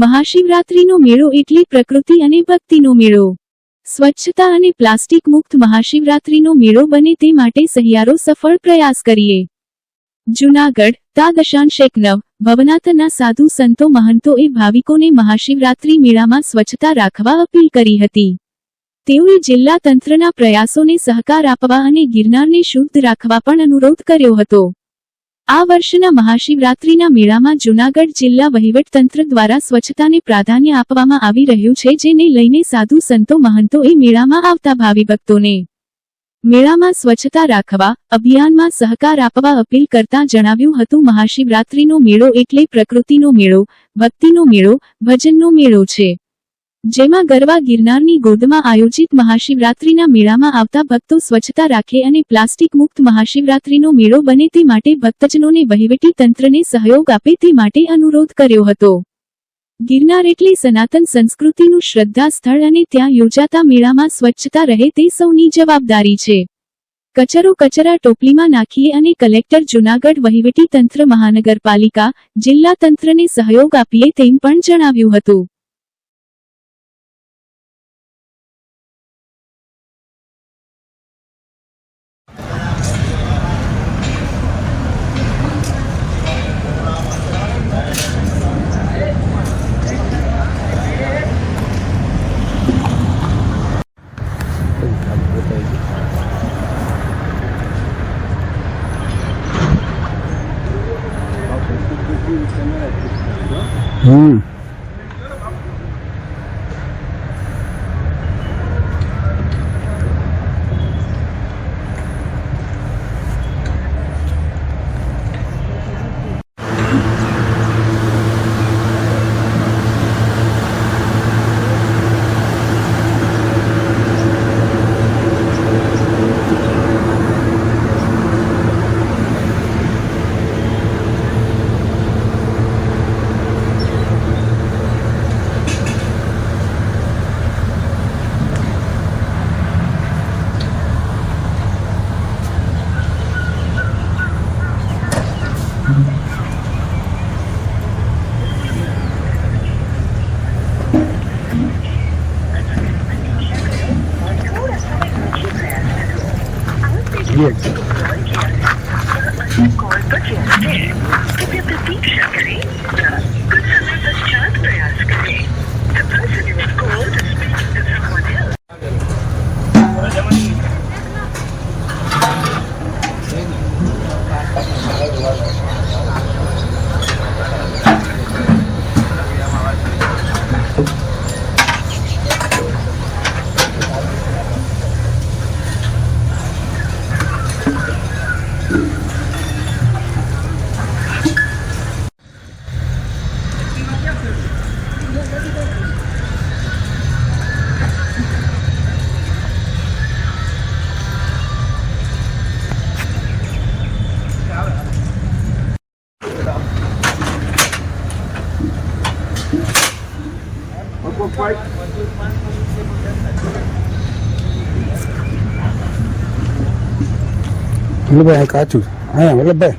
મહાશિવરાત્રીનો મેળો એટલે પ્રકૃતિ અને ભક્તિનો મેળો। સ્વચ્છતા અને પ્લાસ્ટિક મુક્ત મહાશિવરાત્રીનો મેળો બને તે માટે સહિયારો સફળ પ્રયાસ કરીએ। જૂનાગઢ તા 9.9 ભવનાથના સાધુ સંતો મહંતોએ ભાવિકોને મહાશિવરાત્રી મેળામાં સ્વચ્છતા રાખવા અપીલ કરી હતી। તેઓએ જિલ્લા તંત્રના પ્રયાસોને સહકાર આપવા અને ગિરનારને શુદ્ધ રાખવા પણ અનુરોધ કર્યો હતો। આ વર્ષના મહાશિવરાત્રીના મેળામાં જૂનાગઢ જિલ્લા વહીવટતંત્ર દ્વારા સ્વચ્છતાને પ્રાધાન્ય આપવામાં આવી રહ્યું છે, જેને લઈને સાધુ સંતો મહંતોએ મેળામાં આવતા ભાવિભક્તોને મેળામાં સ્વચ્છતા રાખવા અભિયાનમાં સહકાર આપવા અપીલ કરતા જણાવ્યું હતું। મહાશિવરાત્રીનો મેળો એટલે પ્રકૃતિનો મેળો, ભક્તિનો મેળો, ભજનનો મેળો છે, જેમાં ગરવા ગિરનારની ગોદમાં આયોજિત મહાશિવરાત્રીના મેળામાં આવતા ભક્તો સ્વચ્છતા રાખે અને પ્લાસ્ટિક મુક્ત મહાશિવરાત્રીનો મેળો બને તે માટે ભક્તજનોને વહીવટી તંત્રને સહયોગ આપે તે માટે અનુરોધ કર્યો હતો। ગિરનાર એટલે સનાતન સંસ્કૃતિનું શ્રદ્ધા સ્થળ અને ત્યાં યોજાતા મેળામાં સ્વચ્છતા રહે તે સૌની જવાબદારી છે। કચરો કચરા ટોપલીમાં નાખીએ અને કલેક્ટર જૂનાગઢ વહીવટી તંત્ર મહાનગરપાલિકા જિલ્લા તંત્રને સહયોગ આપીએ તેમ પણ જણાવ્યું હતું। વલ્લભભાઈ કાચું હા વલ્લભભાઈ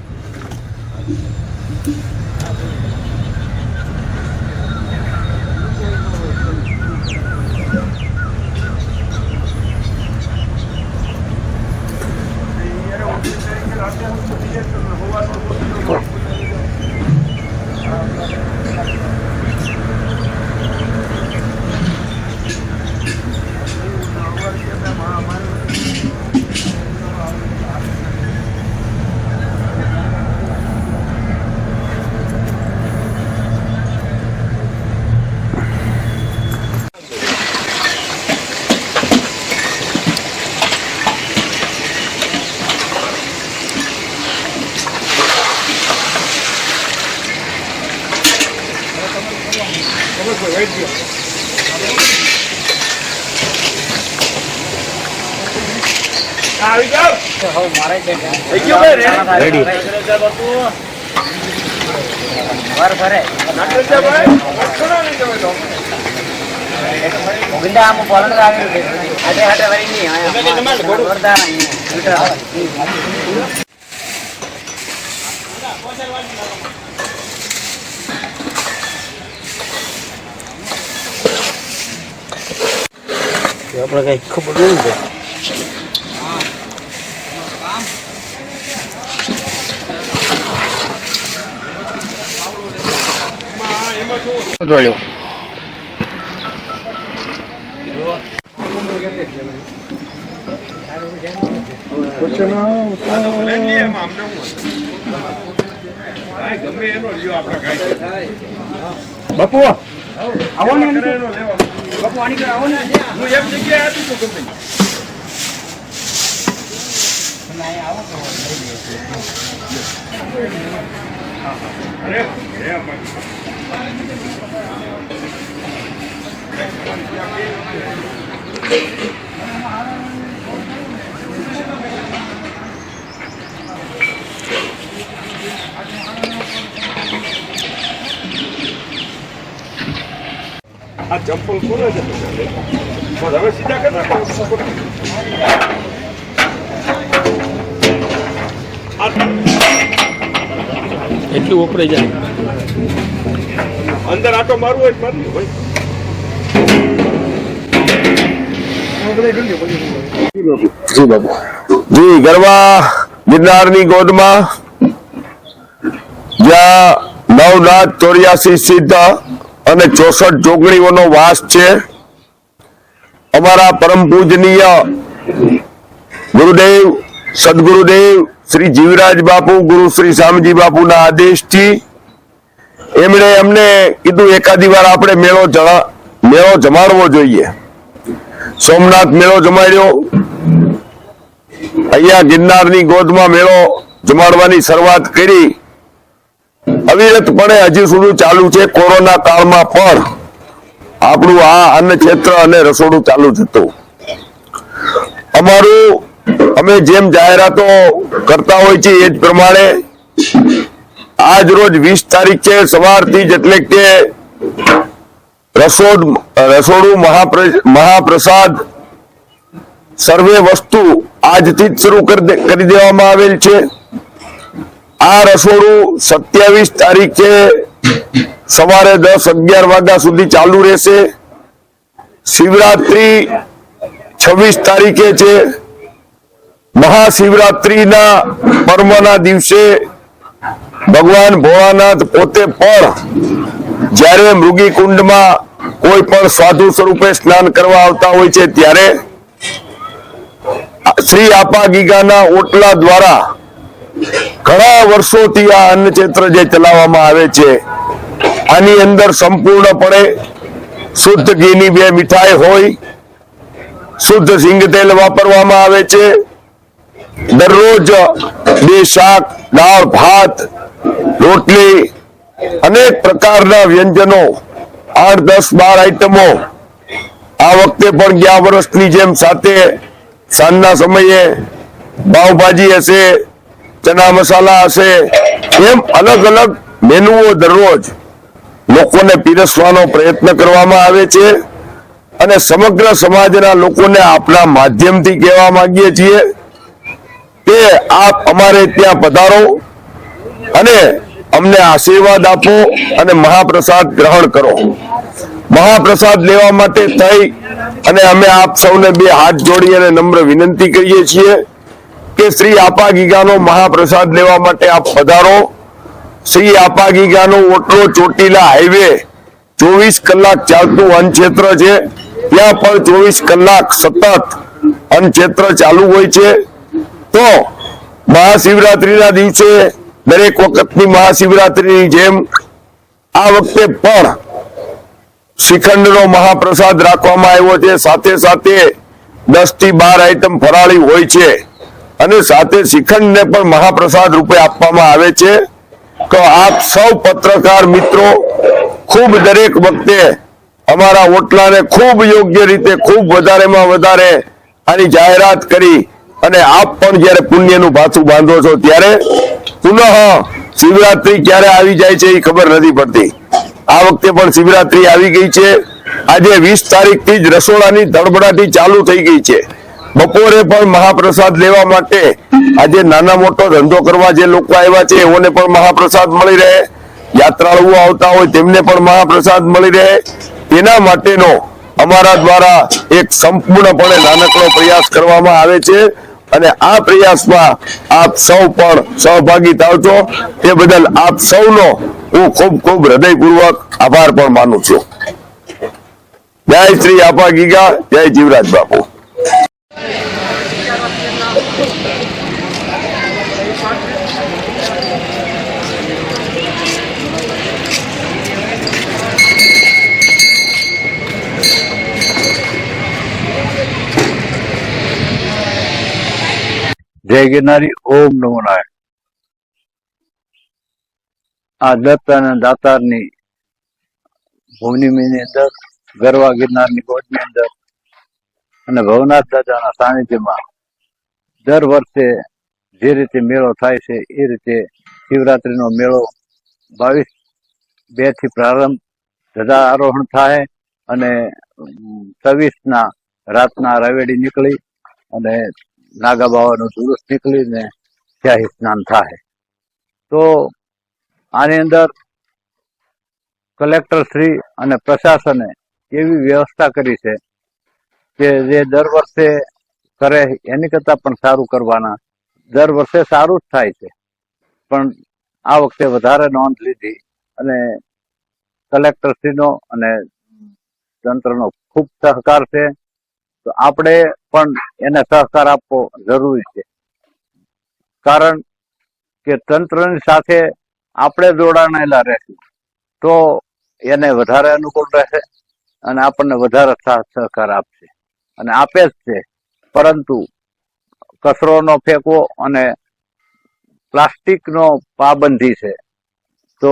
આપણે કઈ ખબર નથી. બાપુ આવો ને બાપુ આની કર આવો ને હું એક જગ્યાએ આપી તો ગમે આ ચંપલ ખોલે છે પણ હવે સીધા કરી નાખો. એટલું વપરાઈ જાય. અંદર આટો મારવો હોય મારી ભાઈ. જી બાબુ જી ગરવા ગિરનારની ગોદમાં જ્યાં 9,84 સિદ્ધ અને 64 જોગણીઓનો વાસ છે. અમારા પરમ પૂજનીય ગુરુદેવ સદગુરુદેવ શ્રી જીવરાજ બાપુ ગુરુ શ્રી શામજી બાપુના આદેશથી એમણે અમને કીધું એકાદી વાર આપણે મેળો જમાડવો જોઈએ. સોમનાથ મેળો જમાડ્યો, અહીંયા ગિરનારની ગોદમાં મેળો જમાડવાની શરૂઆત કરી. અવિરતપણે હજી સુધી ચાલુ છે. કોરોના કાળમાં પણ આપણું આ અન્ન ક્ષેત્ર અને રસોડું ચાલુ જ હતું. અમે જેમ જાહેરાતો કરતા હોય છે એ જ પ્રમાણે આજ રોજ 20 તારીખ છે સવારથી જ, એટલે કે રસોડું મહાપ્રસાદ સર્વે વસ્તુ આજથી જ શરૂ કરી દેવામાં આવેલ છે. આ રસોડું 27 તારીખે સવારે 10-11 વાગ્યા સુધી ચાલુ રહેશે. શિવરાત્રી 26 તારીખે છે. મહાશિવરાત્રીના પર્વના દિવસે ભગવાન ભોળાનાથ પોતે પણ જ્યારે મૃગી કુંડમાં કોઈ પણ સાધુ સ્વરૂપે સ્નાન કરવા આવતા હોય છે ત્યારે શ્રી આપા ગીગાના ઓટલા દ્વારા ઘણા વર્ષોથી આ અન્ન ક્ષેત્ર જે ચલાવવામાં આવે છે, આની અંદર સંપૂર્ણપણે શુદ્ધ ઘીની 2 મીઠાઈ હોય, શુદ્ધ સિંગ તેલ વાપરવામાં આવે છે. દરરોજ 2 શાક, દાળ, ભાત, રોટલી, અનેક પ્રકારના વ્યંજનો, 8, 10, 12 આઈટમો. આ વખતે પણ ગયા વર્ષની જેમ સાથે સાંજના સમયે પાવભાજી હશે, ચના મસાલા હશે, એમ અલગ અલગ મેનુઓ દરરોજ લોકોને પીરસવાનો પ્રયત્ન કરવામાં આવે છે. અને સમગ્ર સમાજના લોકોને આપના માધ્યમથી કહેવા માંગીએ છીએ કે આપ અમારે ત્યાં પધારો અને અમને આશીર્વાદ આપો અને મહાપ્રસાદ ગ્રહણ કરો. મહાપ્રસાદ લેવા માટે થઈ અને અમે આપ સૌને 2 હાથ જોડી અને નમ્ર વિનંતી કરીએ છીએ કે શ્રી આપા ગીગાનો મહાપ્રસાદ લેવા માટે આપ પધારો. શ્રી આપા ગીગાનો ઓટલો ચોટીલા હાઈવે 24 કલાક ચાલતું અન્ન ક્ષેત્ર છે. ત્યાં પણ 24 કલાક સતત અન્ન ક્ષેત્ર ચાલુ હોય છે. તો મહાશિવરાત્રીના દિવસે દરેક વખતની મહાશિવરાત્રીની જેમ આ વખતે પણ શ્રીખંડનો મહાપ્રસાદ રાખવામાં આવ્યો છે. સાથે સાથે 10 થી 12 આઈટમ ફરાળી હોય છે અને સાથે શ્રીખંડને પણ મહાપ્રસાદ રૂપે આપવામાં આવે છે. તો આપ સૌ પત્રકાર મિત્રો ખૂબ દરેક વખતે અમારા ઓટલાને ખૂબ યોગ્ય રીતે, ખૂબ વધારેમાં વધારે આની જાહેરાત કરી અને આપ પણ જયારે પુણ્યનું ભાથું બાંધો છો ત્યારે પુનઃ શિવરાત્રી ક્યારે આવી જાય છે એ ખબર નથી પડતી. આ વખતે પણ શિવરાત્રી આવી ગઈ છે. આજે 20 તારીખથી જ રસોડાની ધડબડાટી ચાલુ થઈ ગઈ છે. બપોરે પણ મહાપ્રસાદ લેવા માટે આજે નાના મોટો ધંધો કરવા જે લોકો આવ્યા છે એઓને પણ મહાપ્રસાદ મળી રહે, યાત્રાળુઓ આવતા હોય તેમને પણ મહાપ્રસાદ મળી રહે, તેના માટેનો અમારા દ્વારા એક સંપૂર્ણપણે નાનકડો પ્રયાસ કરવામાં આવે છે અને આ પ્રયાસમાં આપ સૌ પણ સહભાગી થાવ છો તે બદલ આપ સૌનો હું ખૂબ ખૂબ હૃદયપૂર્વક આભાર પણ માનું છું. જય શ્રી આપા ગીગા, જય જીવરાજ બાપુ. જય ગિરનારી. ઓમ નમો નારાયણ. આ દત્ત અને દાતારની ભૂમિની અંદર, ગરવા ગિરનારની ગોદની અંદર અને ભવનાથ દાદાના સાનિધ્યમાં દર વર્ષે જે રીતે મેળો થાય છે એ રીતે શિવરાત્રીનો મેળો 22/2 થી પ્રારંભ, ધજા આરોહણ થાય અને 26ના રાતના રાવેડી નીકળી અને નાગા બાવાનું જુલુસ નીકળીને શાહી સ્નાન થાય. તો આની અંદર કલેક્ટર શ્રી અને પ્રશાસને એવી વ્યવસ્થા કરી છે કે જે દર વર્ષે કરે એની કરતાં પણ સારું કરવાના. દર વર્ષે સારું જ થાય છે, પણ આ વખતે વધારે નોંધ લીધી અને કલેક્ટરશ્રીનો અને તંત્રનો ખૂબ સહકાર છે. તો આપણે પણ એને સહકાર આપવો જરૂરી છે, કારણ કે તંત્રની સાથે આપણે જોડાયેલા રહેશું તો એને વધારે અનુકૂળ રહેશે અને આપણને વધારે સાથ સહકાર આપશે અને આપે જ છે. પરંતુ કચરો ન ફેંકવો અને પ્લાસ્ટિકનો પાબંધી છે, તો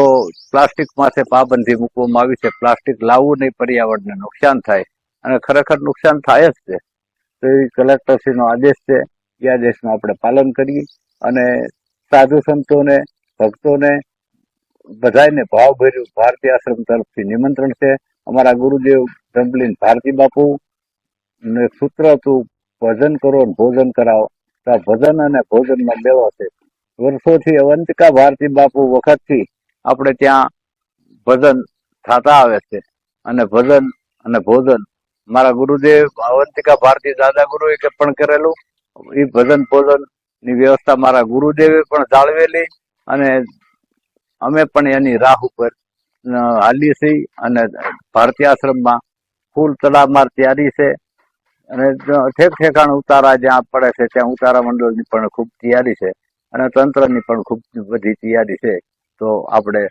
પ્લાસ્ટિક માથે પાબંધી મૂકવામાં આવી છે. પ્લાસ્ટિક લાવવું નહીં, પર્યાવરણને નુકસાન થાય અને ખરેખર નુકસાન થાય જ છે. તો એ કલેક્ટરશ્રીનો આદેશ છે, એ આદેશનું આપણે પાલન કરીએ અને સાધુ સંતોને, ભક્તોને બધાને ભાવભર્યું ભારતીય આશ્રમ તરફથી નિમંત્રણ છે. અમારા ગુરુદેવ ડમ્બલીન ભારતી બાપુ ને સૂત્ર હતું ભજન કરો ને ભોજન કરાવો. તો આ ભજન અને ભોજનનો મેળો છે. વર્ષોથી અવંતિકા ભારતી બાપુ વખતથી આપણે ત્યાં ભજન થતા આવે છે અને ભજન અને ભોજન મારા ગુરુદેવ અવંતિકા ભારતી દાદા ગુરુએ પણ કરેલું. એ ભજન ભોજન ની વ્યવસ્થા મારા ગુરુદેવે પણ જાળવેલી અને અમે પણ એની રાહ ઉપર હાલી છીએ અને ભારતીય આશ્રમમાં ફૂલ તડામાર તૈયારી છે અને ઠેક ઠેકાણ ઉતારા જ્યાં પડે છે ત્યાં ઉતારા મંડળની પણ ખૂબ તૈયારી છે અને તંત્રની પણ ખૂબ બધી તૈયારી છે. તો આપણે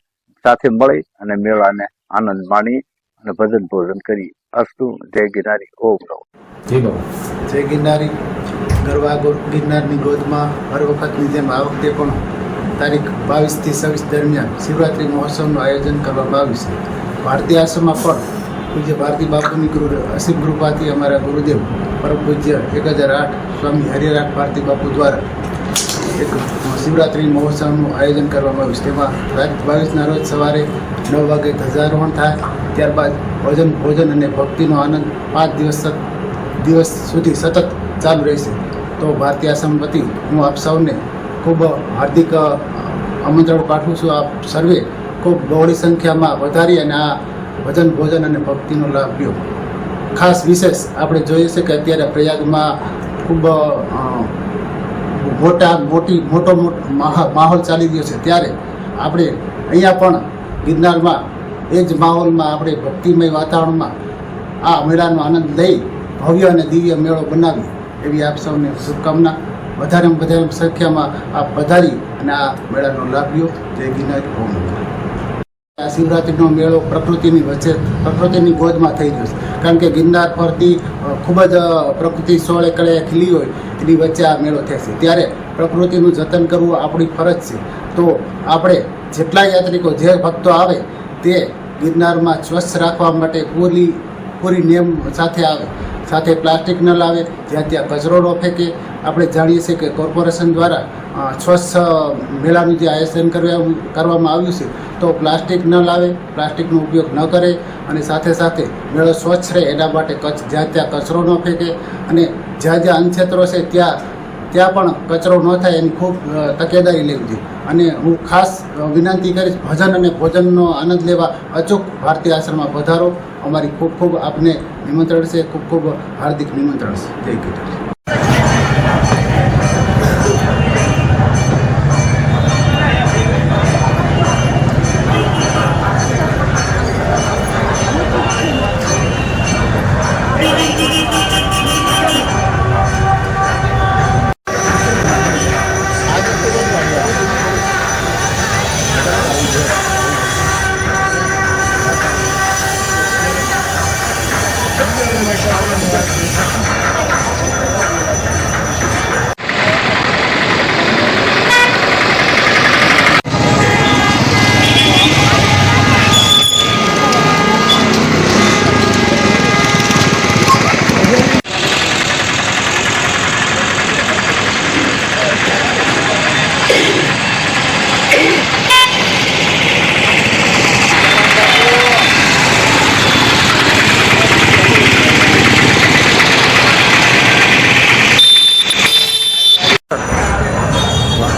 સાથે મળી અને મેળાને આનંદ માણી અને ભજન ભોજન કરીએ. અસ્તુ. જય ગિરનારી. ઓમ નમો. જય ગિરનારી. ગરવા ગિરનારની ગોદમાં હર વખતની જેમ આ વખતે પણ તારીખ 22 થી 26 દરમિયાન શિવરાત્રી મહોત્સવનું આયોજન કરવામાં આવ્યું છે. ભારતીય આશ્રમમાં પણ પૂજ્ય ભારતી બાપુની અસીમ કૃપાથી અમારા ગુરુદેવ પરમ પૂજ્ય 1008 સ્વામી હરિરાજ ભારતી બાપુ દ્વારા એક શિવરાત્રી મહોત્સવનું આયોજન કરવામાં આવ્યું છે. તેમાં તારીખ 22ના રોજ સવારે 9 વાગે ધ્વજારોહણ થાય, ત્યારબાદ ભોજન અને ભક્તિનો આનંદ 5 દિવસ સુધી સતત ચાલુ રહેશે. તો ભારતીય આશ્રમ વતી હું આપ સૌને ખૂબ હાર્દિક આમંત્રણ પાઠવું છું. આપ સર્વે ખૂબ બહોળી સંખ્યામાં વધારી અને આ ભજન ભોજન અને ભક્તિનો લાભ લ્યો. ખાસ વિશેષ આપણે જોઈએ છે કે અત્યારે પ્રયાગમાં ખૂબ મોટો માહોલ ચાલી રહ્યો છે, ત્યારે આપણે અહીંયા પણ ગિરનારમાં એ જ માહોલમાં આપણે ભક્તિમય વાતાવરણમાં આ મેળાનો આનંદ લઈ ભવ્ય અને દિવ્ય મેળો બનાવી એવી આપ સૌને શુભકામના. વધારેમાં વધારે સંખ્યામાં આપ પધારી અને આ મેળાનો લાભ લ્યો. જય ગિરનારી. ઓમ નમઃ. આ શિવરાત્રિનો મેળો પ્રકૃતિની વચ્ચે, પ્રકૃતિની ગોદમાં થઈ રહ્યો છે, કારણ કે ગિરનાર પરથી ખૂબ જ પ્રકૃતિ સોળે કળે ખીલી હોય એની વચ્ચે આ મેળો થાય છે. ત્યારે પ્રકૃતિનું જતન કરવું આપણી ફરજ છે. તો આપણે જેટલા યાત્રિકો, જે ભક્તો આવે તે ગિરનારમાં સ્વચ્છ રાખવા માટે પૂરી નિયમ સાથે આવે, સાથે પ્લાસ્ટિક ન લાવે, જ્યાં ત્યાં કચરો ન ફેંકે. આપણે જાણીએ છીએ કે કોર્પોરેશન દ્વારા સ્વચ્છ મેળાનું જે આયોજન કરવામાં આવ્યું છે, તો પ્લાસ્ટિક ન લાવે, પ્લાસ્ટિકનો ઉપયોગ ન કરે અને સાથે સાથે મેળો સ્વચ્છ રહે એના માટે જ્યાં ત્યાં કચરો ન ફેંકે અને જ્યાં જ્યાં અનક્ષેત્રો છે ત્યાં ત્યાં પણ કચરો ન થાય એની ખૂબ તકેદારી લેવી જોઈએ. અને હું ખાસ વિનંતી કરીશ, ભજન અને ભોજનનો આનંદ લેવા અચૂક ભારતીય આશ્રમમાં પધારો. અમારી ખૂબ ખૂબ આપને નિમંત્રણ છે, ખૂબ ખૂબ હાર્દિક નિમંત્રણ છે. જય કીધું.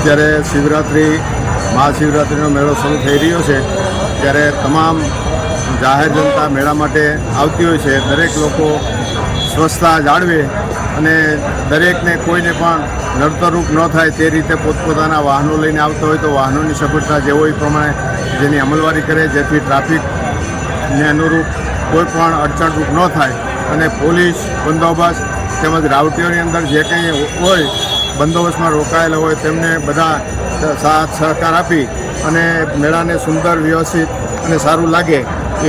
અત્યારે શિવરાત્રિ મહાશિવરાત્રિનો મેળો શરૂ થઈ રહ્યો છે ત્યારે તમામ જાહેર જનતા મેળા માટે આવતી હોય છે. દરેક લોકો સ્વચ્છતા જાળવે અને દરેકને કોઈને પણ નડતરરૂપ ન થાય તે રીતે પોતપોતાના વાહનો લઈને આવતા હોય તો વાહનોની સગવડતા જે હોય એ પ્રમાણે જેની અમલવારી કરે, જેથી ટ્રાફિકને અનુરૂપ કોઈ પણ અડચણરૂપ ન થાય. અને પોલીસ બંદોબસ્ત તેમજ રાવટીઓની અંદર જે કંઈ હોય બંદોબસ્તમાં રોકાયેલા હોય તેમને બધા સાથ સહકાર આપી અને મેળાને સુંદર, વ્યવસ્થિત અને સારું લાગે એ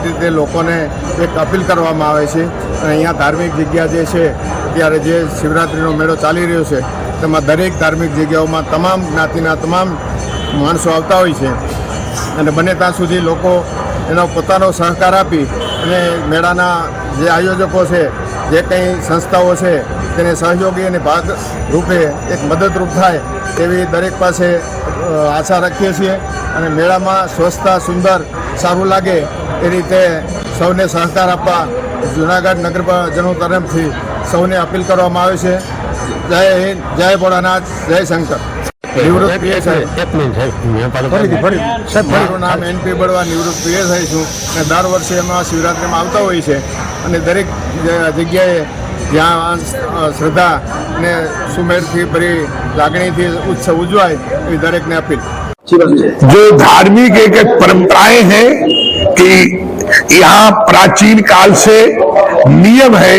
રીતે લોકોને એક અપીલ કરવામાં આવે છે. અને અહીંયા ધાર્મિક જગ્યા જે છે અત્યારે જે શિવરાત્રિનો મેળો ચાલી રહ્યો છે તેમાં દરેક ધાર્મિક જગ્યાઓમાં તમામ જ્ઞાતિના તમામ માણસો આવતા હોય છે અને બને ત્યાં સુધી લોકો એનો પોતાનો સહકાર આપી અને મેળાના જે આયોજકો છે, જે કંઈ સંસ્થાઓ છે તેને સહયોગી અને ભાગ રૂપે એક મદદરૂપ થાય તેવી દરેક પાસે આશા રાખીએ છીએ. અને મેળામાં સ્વચ્છતા, સુંદર, સારું લાગે એ રીતે સૌને સહકાર આપવા જૂનાગઢ નગરજનો તરફથી સૌને અપીલ કરવામાં આવે છે. જય હિન્દ, જય ભોળાનાથ, જય શંકર. નિવૃત્ત પીએસઆઈ. મારું નામ NP બળવા, નિવૃત્ત પીએસઆઈ છું અને દર વર્ષે એમાં શિવરાત્રિમાં આવતા હોય છે અને દરેક જગ્યાએ જ્યાં શ્રદ્ધા ને સુમેળથી ભરી લાગણીથી उत्सव ઉજવાય એવી દરેકને अपील. जो धार्मिक एक एक परंपराएं हैं कि यहाँ प्राचीन काल से नियम है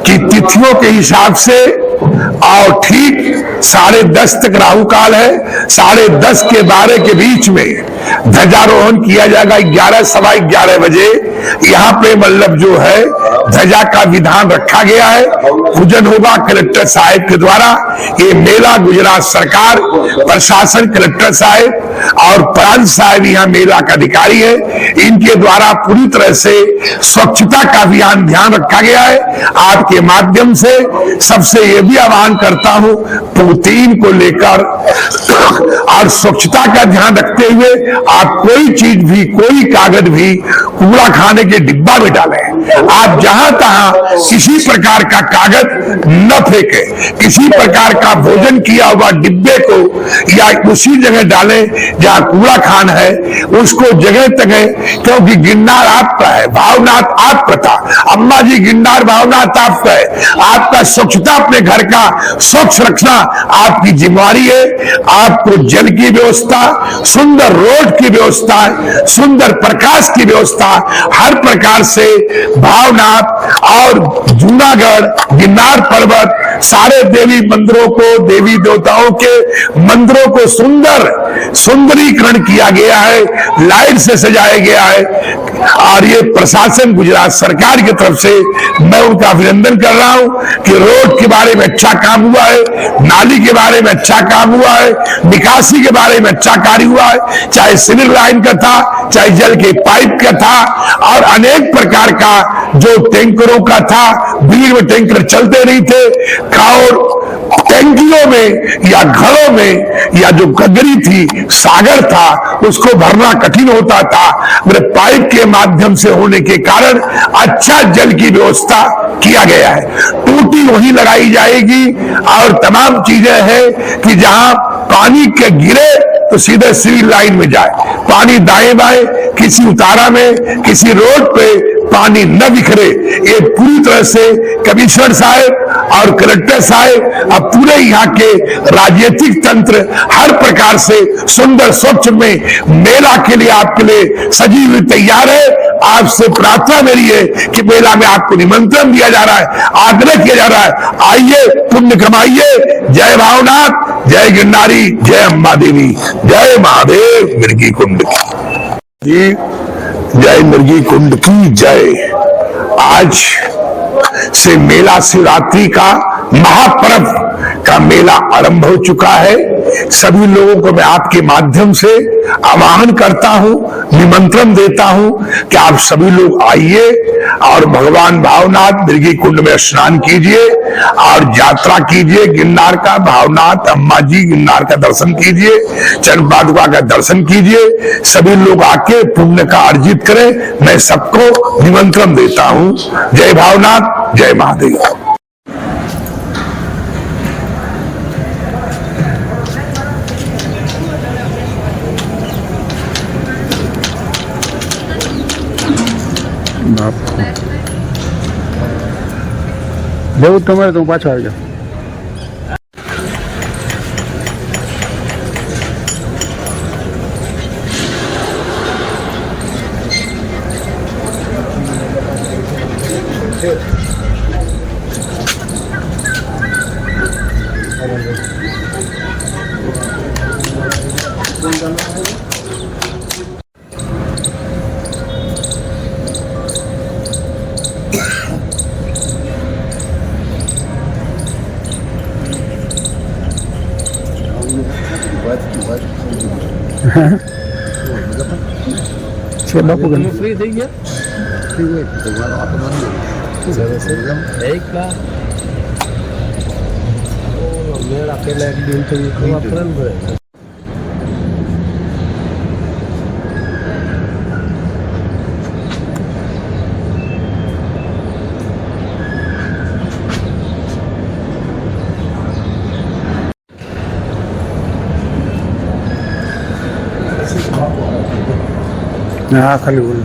कि तिथियों के हिसाब से और ठीक 10:30 तक राहु काल है, 10:30 के 12 के बीच में ध्वजारोहण किया जाएगा. 11:11 बजे यहाँ पे मतलब जो है ध्वजा का विधान रखा गया है. पूजन होगा कलेक्टर साहब के द्वारा. ये मेला गुजरात सरकार, प्रशासन, कलेक्टर साहब और प्रांत साहब यहाँ मेला का अधिकारी है, इनके द्वारा पूरी तरह से स्वच्छता का भी ध्यान रखा गया है. आपके माध्यम से सबसे ये भी आह्वान करता हूं, प्रोटीन को लेकर और स्वच्छता का ध्यान रखते हुए आप कोई चीज भी, कोई कागज भी कूड़ा खाने के डिब्बा में डालें. आप जहां तहां किसी प्रकार का कागज न फेंके, किसी प्रकार का भोजन किया हुआ डिब्बे को या उसी जगह डालें जहां कूड़ा खान है, उसको जगह तगह, क्योंकि गिरनार आपका है, भावनाथ आपका था, अम्मा जी गिरनार भावनाथ आपका है. आपका स्वच्छता अपने घर का स्वच्छ रखना आपकी जिम्मेवारी है. आपको जल की व्यवस्था, सुंदर रोड की व्यवस्था, सुंदर प्रकाश की व्यवस्था, हर प्रकार से भावनाथ और जूनागढ़ गिरनार पर्वत सारे देवी मंदिरों को, देवी देवताओं के मंदिरों को सुंदरीकरण किया गया है, लाइट से सजाया गया है. और ये प्रशासन गुजरात सरकार की तरफ से मैं उनका अभिनंदन कर रहा हूं कि रोड के बारे में अच्छा काम हुआ है, नाली के बारे में अच्छा काम हुआ है, निकासी के बारे में अच्छा कार्य हुआ है, चाहे सिविल लाइन का था, चाहे जल के पाइप का था, और अनेक प्रकार का जो टैंकरों का था, भीड़ में टैंकर चलते नहीं थे, और टैंकियों में या घरों में या जो गगरी थी, सागर था, उसको भरना कठिन होता था. मेरे पाइप के माध्यम से होने के कारण अच्छा जल की व्यवस्था किया गया है. टोटी वहीं लगाई जाएगी और तमाम चीजें हैं कि जहां पानी के गिरे तो सीधे सिविल लाइन में जाए, पानी दाएं बाएं किसी उतारा में किसी रोड पे पानी न बिखरे। ये पूरी तरह से कमिश्नर साहब और कलेक्टर साहब अब पूरे यहाँ के राजनीतिक तंत्र हर प्रकार से सुंदर स्वच्छ में मेला के लिए आपके लिए सजी हुई तैयार है। आपसे प्रार्थना मेरी है कि मेला में आपको निमंत्रण दिया जा रहा है, आग्रह किया जा रहा है, आइए पुण्य कमाइए। जय भावनाथ, जय गिरनारी, जय अम्बा देवी, जय महादेव, मिर्गी कुंड की जय, मिर्गी कुंड की जय। आज से मेला शिवरात्रि का महापर्व का मेला आरंभ हो चुका है। सभी लोगों को मैं आपके माध्यम से आह्वान करता हूं, निमंत्रण देता हूं कि आप सभी लोग आइए और भगवान भावनाथ मिर्गी कुंड में स्नान कीजिए और यात्रा कीजिए गिरनार का। भावनाथ अम्मा जी गिरनार का दर्शन कीजिए, चरण पादुका का दर्शन कीजिए। सभी लोग आके पुण्य का अर्जित करें, मैं सबको निमंत्रण देता हूं। जय भावनाथ, जय महादेव। જેવું તમારે તો હું પાછો આવી જાઉં. છે બાપુ ફ્રી થઈ ગયા એક લાખ મેળા પેલા એક દિન તો કરવા પડે ને ભાઈ. હા ખાલી બોલ.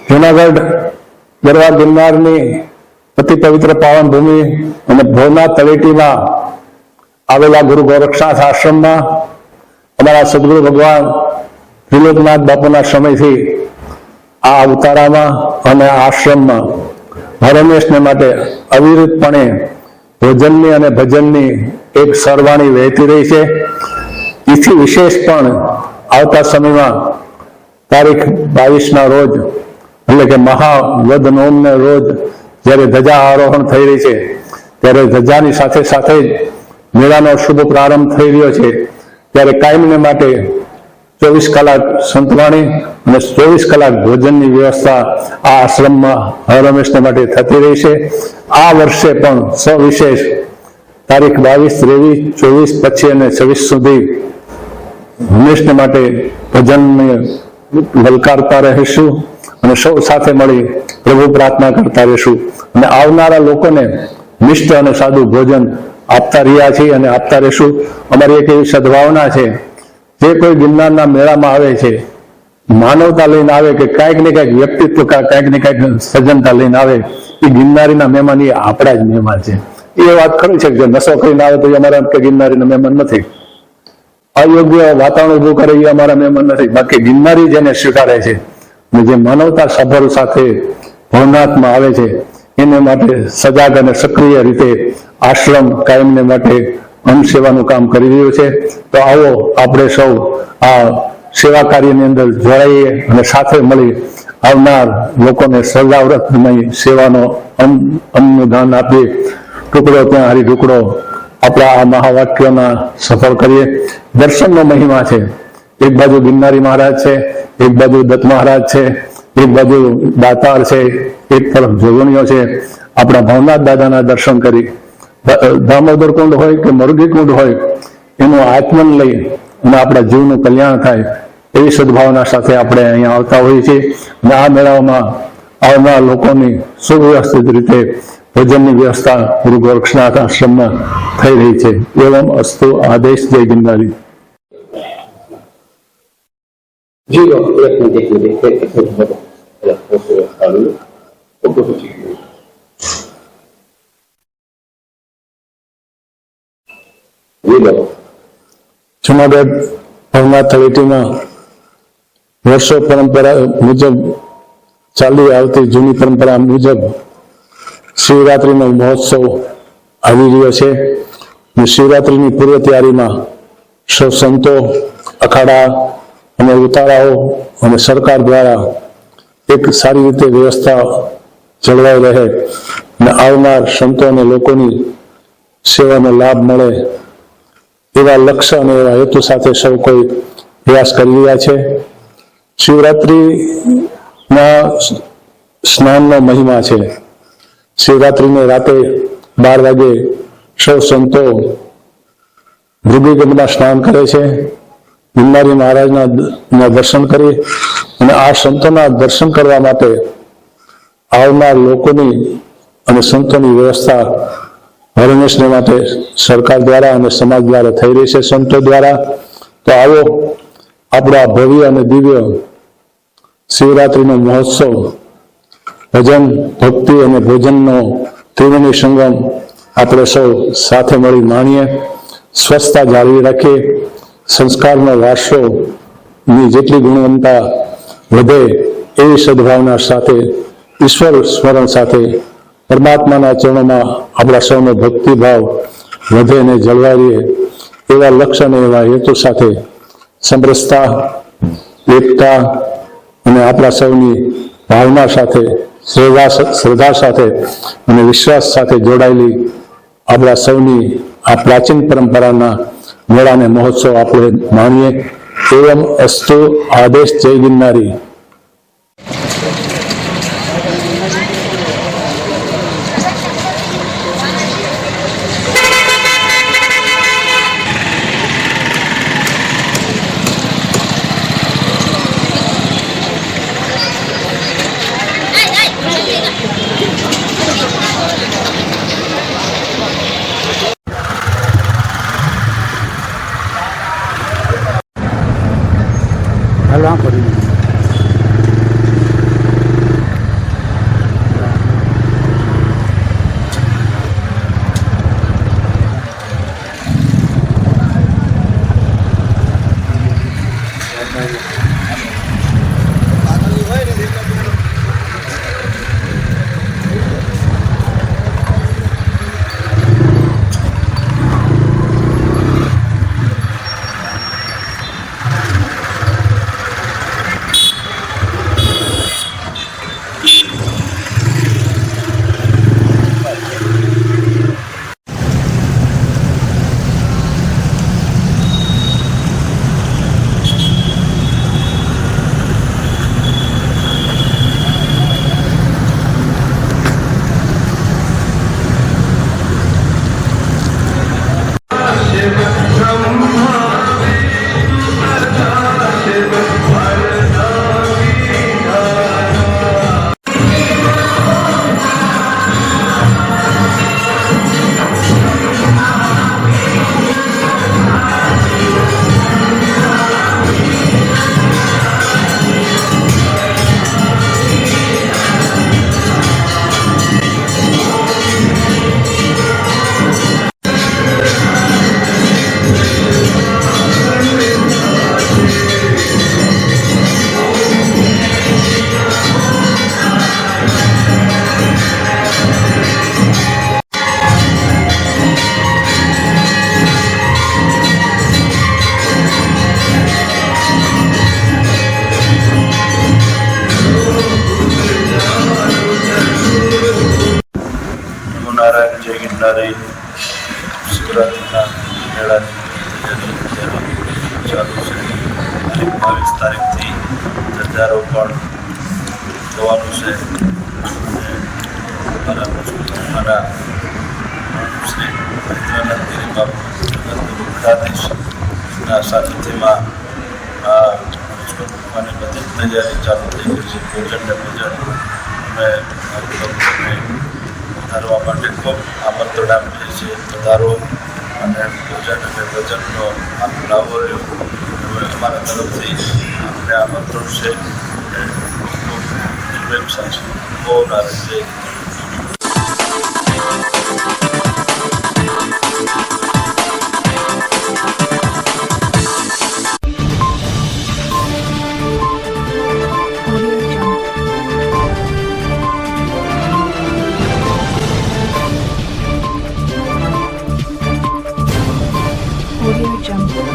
જુનાગઢ ગરવા ગિરનારની અતિ પવિત્ર પાવન ભૂમિ અને ભવનાથ તળેટીમાં આવેલા ગુરુ ગોરક્ષનાથ આશ્રમમાં અમારા સદગુરુ ભગવાન ત્રિલોકનાથ બાપુના સમયથી આ અવતારામાં અને આ આશ્રમમાં હરમેશને માટે અવિરતપણે ભોજનની અને ભજનની એક સરવાણી વહેતી રહી છે. એથી વિશેષ પણ આવતા સમયમાં તારીખ 22ના રોજ એટલે કે મહાવદ નોમને રોજ જ્યારે ધજા આરોહણ થઈ રહી છે ત્યારે ધજાની સાથે સાથે જ મેળાનો શુભ પ્રારંભ થઈ રહ્યો છે. ત્યારે કાયમને માટે 24 કલાક સંતવાણી અને 24 કલાક ભોજનની વ્યવસ્થા આ આશ્રમમાં હરમેશને માટે થતી રહી છે. આ વર્ષે પણ સવિશેષ તારીખ 22, 23, 24, 25 અને 26 સુધી હંમેશને માટે ભજનને લલકારતા રહીશું અને સૌ સાથે મળી પ્રભુ પ્રાર્થના કરતા રહીશું અને આવનારા લોકોને મિષ્ટ અને સાદું ભોજન આપતા રહ્યા છીએ અને આપતા રહેશું. અમારી એક એવી સદભાવના છે, જે કોઈ ગિરનારના મેળામાં આવે છે માનવતા લઈને આવે કે કાંઈક ને કાંઈક વ્યક્તિત્વ, કાંઈક ને કાંઈક સજ્જનતા લઈને આવે, એ ગિરનારીના મહેમાન એ આપણા જ મહેમાન છે. એ વાત ખરી છે કે જો નશો કરીને આવે તો એ અમારા કે ગિરનારીના મહેમાન નથી, અયોગ્ય વાતાવરણ ઉભું કરે એ અમારા મહેમાન નથી. બાકી ગિરનારી જેને સ્વીકારે છે અને જે માનવતા સભર સાથે ભવનાથમાં આવે છે એને માટે સજાગ અને સક્રિય રીતે આશ્રમ કાયમને માટે અન્ન સેવાનું કામ કરી રહ્યું છે. તો આવો આપણે સૌ આ સેવા કાર્યની અંદર જોડાઈએ અને સાથે મળી આવનાર લોકોને સદાવ્રતમય સેવાનો અન્નનું દાન આપીએ. ટુકડો ત્યાં હરી ટુકડો આપણા આ મહાવાક્યોના સફળ કરીએ. દર્શનનો મહિમા છે. એક બાજુ ગિરનારી મહારાજ છે, એક બાજુ દત્ત મહારાજ છે, એક બાજુ દાતાર છે, એક તરફ જોગણીઓ છે. આપણા ભવનાથ દાદાના દર્શન કરી, દામોદર કુંડ હોય કે મરુડી કુંડ હોય, એનું આચમન લઈ અને આપણા જીવનું કલ્યાણ થાય એવી સદભાવના સાથે આપણે અહીંયા આવતા હોઈએ છીએ. અને આ મેળાઓમાં આવનાર લોકોની સુવ્યવસ્થિત રીતે ભોજનની વ્યવસ્થા ગુરુ ગોરક્ષનાથ આશ્રમમાં થઈ રહી છે. એવમ અસ્તુ. આદેશ. જય ગિરનારી. જુનાગઢ ભવનાથ તળેટીમાં વર્ષો પરંપરા મુજબ ચાલી આવતી જૂની પરંપરા મુજબ શિવરાત્રીનો મહોત્સવ આવી રહ્યો છે. શિવરાત્રીની પૂર્વ તૈયારીમાં સૌ સંતો, અખાડા અને ઉતારાઓ અને સરકાર દ્વારા એક સારી રીતે વ્યવસ્થા જળવાઈ રહે અને આવનાર સંતો અને લોકોની સેવાનો લાભ મળે એવા લક્ષ્ય અને એવા હેતુ સાથે સૌ કોઈ પ્રયાસ કરી રહ્યા છે. શિવરાત્રીના સ્નાનનો મહિમા છે. શિવરાત્રીને રાતે 12 વાગે સૌ સંતો ભૃગુગંધમાં સ્નાન કરે છે. ગિરનારી મહારાજના દર્શન કરી અને આ સંતોના દર્શન કરવા માટે આવનાર લોકોની અને સંતોની વ્યવસ્થા હરમેશને માટે સરકાર દ્વારા અને સમાજ દ્વારા થઈ રહી છે, સંતો દ્વારા. તો આવો આપણા ભવ્ય અને દિવ્ય શિવરાત્રીનો મહોત્સવ ભજન, ભક્તિ અને ભોજનનો ત્રિવેણી સંગમ આપણે સૌ સાથે મળી માણીએ. સ્વચ્છતા જાળવી રાખીએ. સંસ્કારનો વારસોની જેટલી ગુણવત્તા વધે એવી સદભાવના સાથે, ઈશ્વર સ્મરણ સાથે, પરમાત્માના ચરણોમાં આપણા સૌનો ભક્તિભાવ વધે અને જળવાઈ રહે એવા લક્ષ્ય અને એવા હેતુ સાથે સમરસતા, એકતા અને આપણા સૌની ભાવના સાથે, શ્રદ્ધા સાથે અને વિશ્વાસ સાથે જોડાયેલી આપણા સૌની આ પ્રાચીન પરંપરાના મેળાને મહોત્સવ આપણે માણીએ. એવમ અસ્તુ. આદેશ. જય ગિરનારી. સારી શિવરાત્રિના મેળાની તૈયારી ચાલુ છે અને 22 તારીખથી ધજારો પણ થવાનું છે અને અમારા શ્રી મહેન્દ્રનાથ ગિરી બાપુ જગતગુરુનાથના સાનિધ્યમાં આ અને બધી જ તૈયારી ચાલુ થઈ ગઈ છે. ભોજનને ભોજન અમે ભક્તોને વધારવા માટે ખૂબ આમંત્રણ આપીએ છીએ. વધારો અને ભોજન અને ભજનનો આપ લાવો રહ્યો હવે અમારા તરફથી આપણે આમંત્રણ છે. ખૂબ શુભેચ્છા છે. બહુ નારાજ છે. Audio Jungle.